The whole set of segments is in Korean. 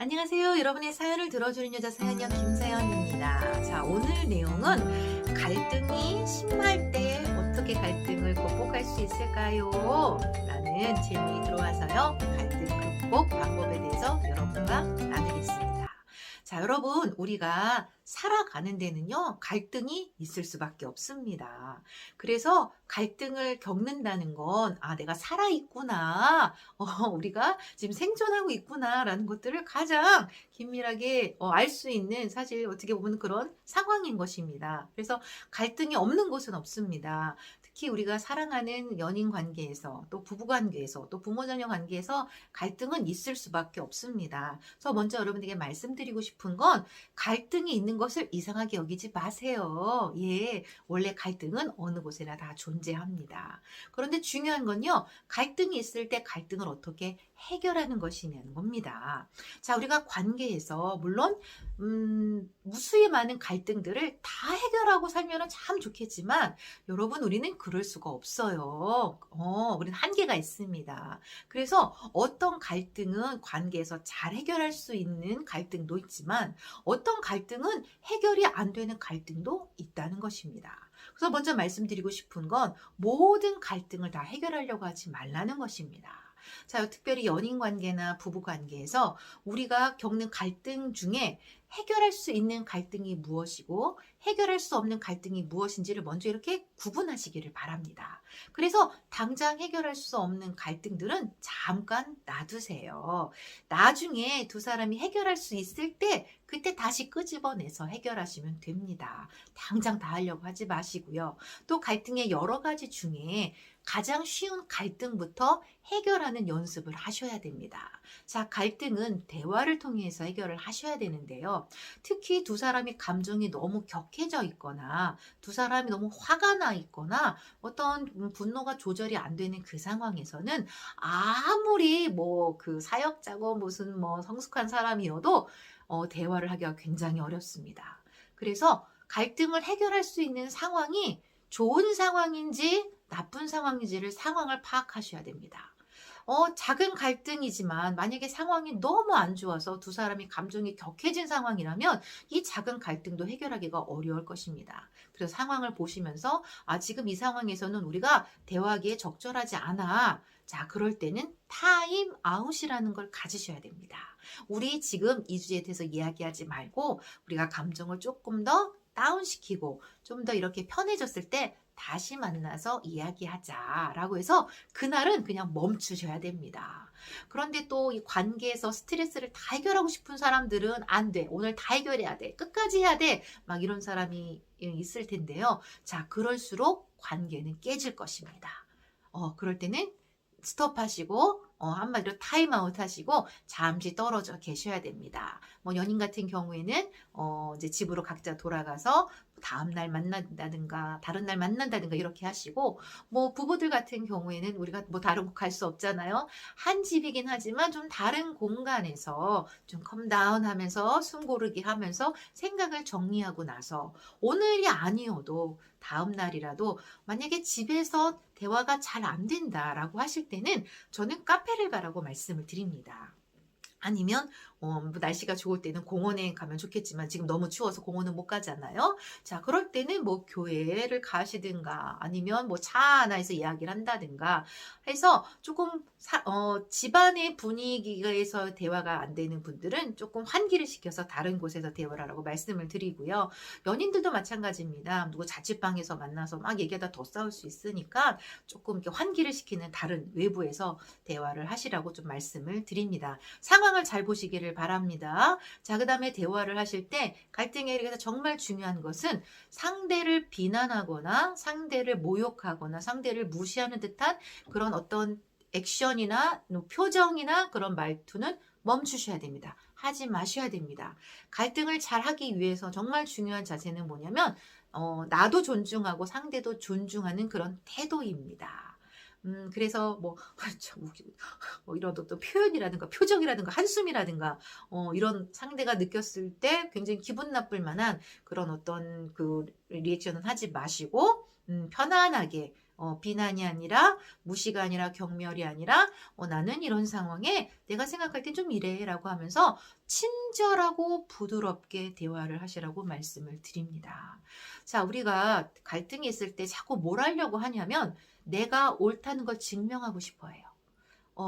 안녕하세요. 여러분의 사연을 들어주는 여자 사연형 김사연입니다. 자, 오늘 내용은 갈등이 심할 때 어떻게 갈등을 극복할 수 있을까요? 라는 질문이 들어와서요. 갈등 극복 방법에 대해서 여러분과 나누겠습니다. 자, 여러분, 우리가 살아가는 데는요, 갈등이 있을 수밖에 없습니다. 그래서 갈등을 겪는다는 건, 내가 살아있구나. 우리가 지금 생존하고 있구나라는 것들을 가장 긴밀하게 알 수 있는 사실 어떻게 보면 그런 상황인 것입니다. 그래서 갈등이 없는 곳은 없습니다. 특히 우리가 사랑하는 연인 관계에서 또 부부 관계에서 또 부모 자녀 관계에서 갈등은 있을 수밖에 없습니다. 그래서 먼저 여러분에게 말씀드리고 싶은 건 갈등이 있는 것을 이상하게 여기지 마세요. 예, 원래 갈등은 어느 곳에나 다 존재합니다. 그런데 중요한 건요, 갈등이 있을 때 갈등을 어떻게 해결하는 것이냐는 겁니다. 자, 우리가 관계에서 물론 무수히 많은 갈등들을 다 해결하고 살면 참 좋겠지만 여러분, 우리는 그럴 수가 없어요. 우리는 한계가 있습니다. 그래서 어떤 갈등은 관계에서 잘 해결할 수 있는 갈등도 있지만 어떤 갈등은 해결이 안 되는 갈등도 있다는 것입니다. 그래서 먼저 말씀드리고 싶은 건 모든 갈등을 다 해결하려고 하지 말라는 것입니다. 자, 특별히 연인 관계나 부부 관계에서 우리가 겪는 갈등 중에 해결할 수 있는 갈등이 무엇이고 해결할 수 없는 갈등이 무엇인지를 먼저 이렇게 구분하시기를 바랍니다. 그래서 당장 해결할 수 없는 갈등들은 잠깐 놔두세요. 나중에 두 사람이 해결할 수 있을 때 그때 다시 끄집어내서 해결하시면 됩니다. 당장 다 하려고 하지 마시고요. 또 갈등의 여러 가지 중에 가장 쉬운 갈등부터 해결하는 연습을 하셔야 됩니다. 자, 갈등은 대화를 통해서 해결을 하셔야 되는데요. 특히 두 사람이 감정이 너무 격해져 있거나 두 사람이 너무 화가 나 있거나 어떤 분노가 조절이 안 되는 그 상황에서는 아무리 뭐 그 사역자고 무슨 뭐 성숙한 사람이어도 대화를 하기가 굉장히 어렵습니다. 그래서 갈등을 해결할 수 있는 상황이 좋은 상황인지 나쁜 상황인지를 상황을 파악하셔야 됩니다. 작은 갈등이지만 만약에 상황이 너무 안 좋아서 두 사람이 감정이 격해진 상황이라면 이 작은 갈등도 해결하기가 어려울 것입니다. 그래서 상황을 보시면서 지금 이 상황에서는 우리가 대화하기에 적절하지 않아. 자, 그럴 때는 타임 아웃이라는 걸 가지셔야 됩니다. 우리 지금 이 주제에 대해서 이야기하지 말고 우리가 감정을 조금 더 다운시키고 좀 더 이렇게 편해졌을 때 다시 만나서 이야기하자라고 해서 그날은 그냥 멈추셔야 됩니다. 그런데 또 이 관계에서 스트레스를 다 해결하고 싶은 사람들은 안 돼. 오늘 다 해결해야 돼. 끝까지 해야 돼. 막 이런 사람이 있을 텐데요. 자, 그럴수록 관계는 깨질 것입니다. 그럴 때는 스톱하시고 한마디로 타임아웃 하시고 잠시 떨어져 계셔야 됩니다. 뭐 연인 같은 경우에는 이제 집으로 각자 돌아가서 다음 날 만난다든가 다른 날 만난다든가 이렇게 하시고, 뭐 부부들 같은 경우에는 우리가 뭐 다른 곳 갈 수 없잖아요. 한 집이긴 하지만 좀 다른 공간에서 좀 컴다운 하면서 숨 고르기 하면서 생각을 정리하고 나서 오늘이 아니어도 다음 날이라도 만약에 집에서 대화가 잘 안 된다라고 하실 때는 저는 카페를 가라고 말씀을 드립니다. 아니면 뭐 날씨가 좋을 때는 공원에 가면 좋겠지만 지금 너무 추워서 공원은 못 가잖아요. 자, 그럴 때는 뭐 교회를 가시든가 아니면 뭐 차 하나에서 이야기를 한다든가 해서 조금 집안의 분위기에서 대화가 안 되는 분들은 조금 환기를 시켜서 다른 곳에서 대화를 하라고 말씀을 드리고요. 연인들도 마찬가지입니다. 누구 자취방에서 만나서 막 얘기하다 더 싸울 수 있으니까 조금 이렇게 환기를 시키는 다른 외부에서 대화를 하시라고 좀 말씀을 드립니다. 상황을 잘 보시기를 바랍니다. 자, 그 다음에 대화를 하실 때 갈등에 대해서 정말 중요한 것은 상대를 비난하거나 상대를 모욕하거나 상대를 무시하는 듯한 그런 어떤 액션이나 표정이나 그런 말투는 멈추셔야 됩니다. 하지 마셔야 됩니다. 갈등을 잘 하기 위해서 정말 중요한 자세는 뭐냐면 나도 존중하고 상대도 존중하는 그런 태도입니다. 그래서 뭐 이런 또 표현이라든가 표정이라든가 한숨이라든가 이런 상대가 느꼈을 때 굉장히 기분 나쁠 만한 그런 어떤 그 리액션은 하지 마시고 편안하게 비난이 아니라 무시가 아니라 경멸이 아니라 나는 이런 상황에 내가 생각할 땐 좀 이래라고 하면서 친절하고 부드럽게 대화를 하시라고 말씀을 드립니다. 자, 우리가 갈등이 있을 때 자꾸 뭘 하려고 하냐면 내가 옳다는 걸 증명하고 싶어 해요.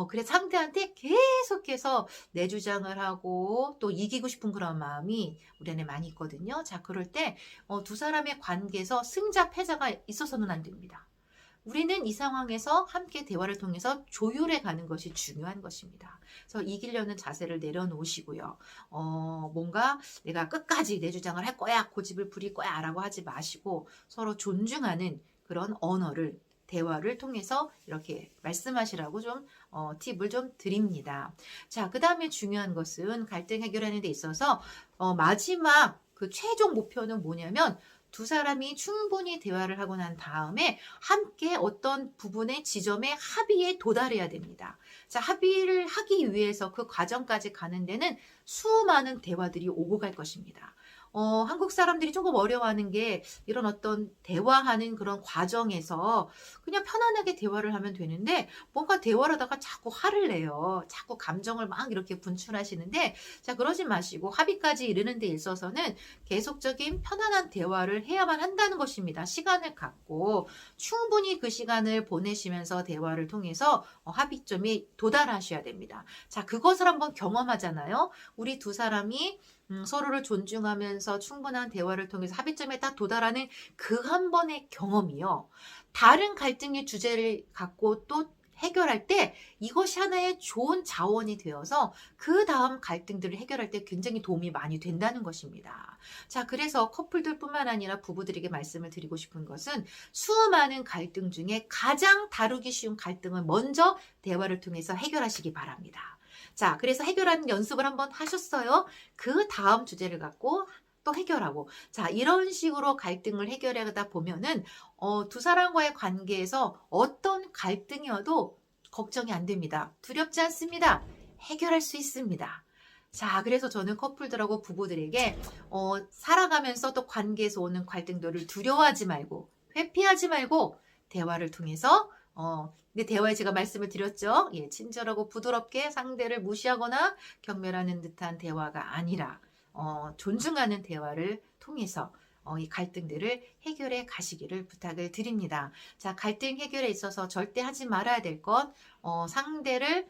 그래서 상대한테 계속해서 내 주장을 하고 또 이기고 싶은 그런 마음이 우리 안에 많이 있거든요. 자, 그럴 때 두 사람의 관계에서 승자 패자가 있어서는 안 됩니다. 우리는 이 상황에서 함께 대화를 통해서 조율해 가는 것이 중요한 것입니다. 그래서 이기려는 자세를 내려놓으시고요. 뭔가 내가 끝까지 내 주장을 할 거야, 고집을 부릴 거야 라고 하지 마시고 서로 존중하는 그런 언어를 대화를 통해서 이렇게 말씀하시라고 좀 팁을 좀 드립니다. 자, 그 다음에 중요한 것은 갈등 해결하는 데 있어서 마지막 그 최종 목표는 뭐냐면 두 사람이 충분히 대화를 하고 난 다음에 함께 어떤 부분의 지점에 합의에 도달해야 됩니다. 자, 합의를 하기 위해서 그 과정까지 가는 데는 수많은 대화들이 오고 갈 것입니다. 한국 사람들이 조금 어려워하는 게 이런 어떤 대화하는 그런 과정에서 그냥 편안하게 대화를 하면 되는데 뭔가 대화를 하다가 자꾸 화를 내요. 자꾸 감정을 막 이렇게 분출하시는데 자, 그러지 마시고 합의까지 이르는 데 있어서는 계속적인 편안한 대화를 해야만 한다는 것입니다. 시간을 갖고 충분히 그 시간을 보내시면서 대화를 통해서 합의점에 도달하셔야 됩니다. 자, 그것을 한번 경험하잖아요. 우리 두 사람이 서로를 존중하면서 충분한 대화를 통해서 합의점에 딱 도달하는 그 한 번의 경험이요. 다른 갈등의 주제를 갖고 또 해결할 때 이것이 하나의 좋은 자원이 되어서 그 다음 갈등들을 해결할 때 굉장히 도움이 많이 된다는 것입니다. 자, 그래서 커플들뿐만 아니라 부부들에게 말씀을 드리고 싶은 것은 수많은 갈등 중에 가장 다루기 쉬운 갈등을 먼저 대화를 통해서 해결하시기 바랍니다. 자, 그래서 해결하는 연습을 한번 하셨어요. 그 다음 주제를 갖고 또 해결하고. 자, 이런 식으로 갈등을 해결하다 보면은, 두 사람과의 관계에서 어떤 갈등이 와도 걱정이 안 됩니다. 두렵지 않습니다. 해결할 수 있습니다. 자, 그래서 저는 커플들하고 부부들에게, 살아가면서 또 관계에서 오는 갈등들을 두려워하지 말고, 회피하지 말고, 대화를 통해서, 근데 대화에 제가 말씀을 드렸죠. 예, 친절하고 부드럽게 상대를 무시하거나 경멸하는 듯한 대화가 아니라 존중하는 대화를 통해서 이 갈등들을 해결해 가시기를 부탁을 드립니다. 자, 갈등 해결에 있어서 절대 하지 말아야 될 것, 상대를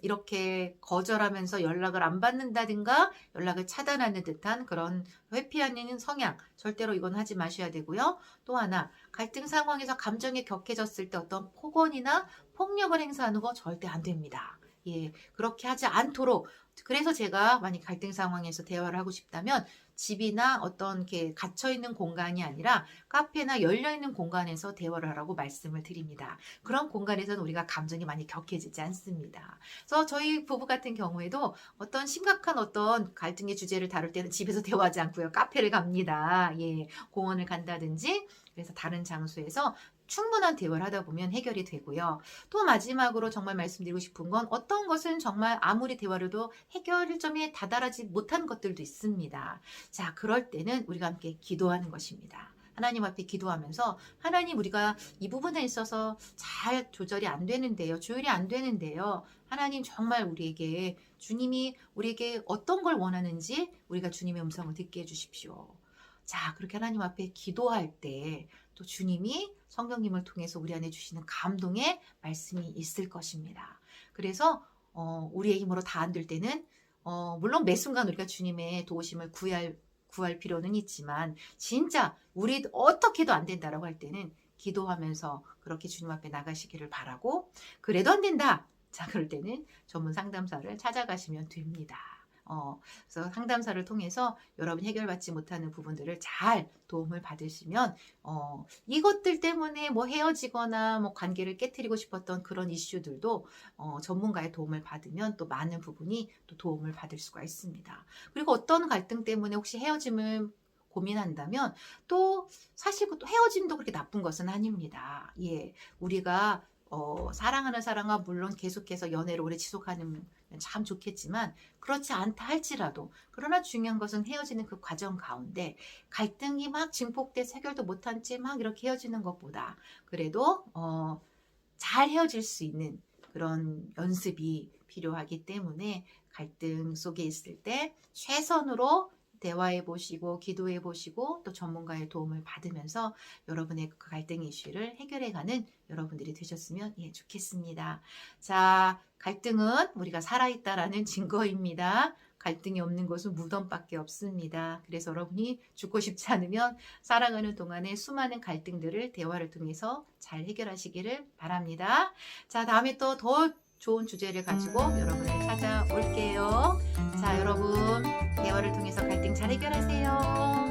이렇게 거절하면서 연락을 안 받는다든가 연락을 차단하는 듯한 그런 회피하는 성향, 절대로 이건 하지 마셔야 되고요. 또 하나, 갈등 상황에서 감정이 격해졌을 때 어떤 폭언이나 폭력을 행사하는 거 절대 안 됩니다. 예, 그렇게 하지 않도록. 그래서 제가 만약 갈등 상황에서 대화를 하고 싶다면 집이나 어떤 이렇게 갇혀있는 공간이 아니라 카페나 열려있는 공간에서 대화를 하라고 말씀을 드립니다. 그런 공간에서는 우리가 감정이 많이 격해지지 않습니다. 그래서 저희 부부 같은 경우에도 어떤 심각한 어떤 갈등의 주제를 다룰 때는 집에서 대화하지 않고요. 카페를 갑니다. 예, 공원을 간다든지 그래서 다른 장소에서 충분한 대화를 하다 보면 해결이 되고요. 또 마지막으로 정말 말씀드리고 싶은 건 어떤 것은 정말 아무리 대화를 해도 해결점에 다다르지 못한 것들도 있습니다. 자, 그럴 때는 우리가 함께 기도하는 것입니다. 하나님 앞에 기도하면서 하나님, 우리가 이 부분에 있어서 잘 조절이 안 되는데요. 조율이 안 되는데요. 하나님, 정말 우리에게 주님이 우리에게 어떤 걸 원하는지 우리가 주님의 음성을 듣게 해주십시오. 자, 그렇게 하나님 앞에 기도할 때 또 주님이 성령님을 통해서 우리 안에 주시는 감동의 말씀이 있을 것입니다. 그래서 우리의 힘으로 다 안 될 때는 물론 매 순간 우리가 주님의 도우심을 구할 필요는 있지만 진짜 우리 어떻게도 안 된다라고 할 때는 기도하면서 그렇게 주님 앞에 나가시기를 바라고, 그래도 안 된다. 자, 그럴 때는 전문 상담사를 찾아가시면 됩니다. 그래서 상담사를 통해서 여러분 해결받지 못하는 부분들을 잘 도움을 받으시면 이것들 때문에 뭐 헤어지거나 뭐 관계를 깨트리고 싶었던 그런 이슈들도 전문가의 도움을 받으면 또 많은 부분이 또 도움을 받을 수가 있습니다. 그리고 어떤 갈등 때문에 혹시 헤어짐을 고민한다면 또 사실 또 헤어짐도 그렇게 나쁜 것은 아닙니다. 예, 우리가 사랑하는 사람과 물론 계속해서 연애를 오래 지속하는 참 좋겠지만 그렇지 않다 할지라도 그러나 중요한 것은 헤어지는 그 과정 가운데 갈등이 막 증폭돼서 해결도 못한 채 막 이렇게 헤어지는 것보다 그래도 잘 헤어질 수 있는 그런 연습이 필요하기 때문에 갈등 속에 있을 때 최선으로 대화해 보시고 기도해 보시고 또 전문가의 도움을 받으면서 여러분의 그 갈등 이슈를 해결해 가는 여러분들이 되셨으면 좋겠습니다. 자, 갈등은 우리가 살아있다라는 증거입니다. 갈등이 없는 곳은 무덤밖에 없습니다. 그래서 여러분이 죽고 싶지 않으면 살아가는 동안에 수많은 갈등들을 대화를 통해서 잘 해결하시기를 바랍니다. 자, 다음에 또 더 좋은 주제를 가지고 여러분을 찾아올게요. 자, 여러분 대화를 통해서 갈등 잘 해결하세요.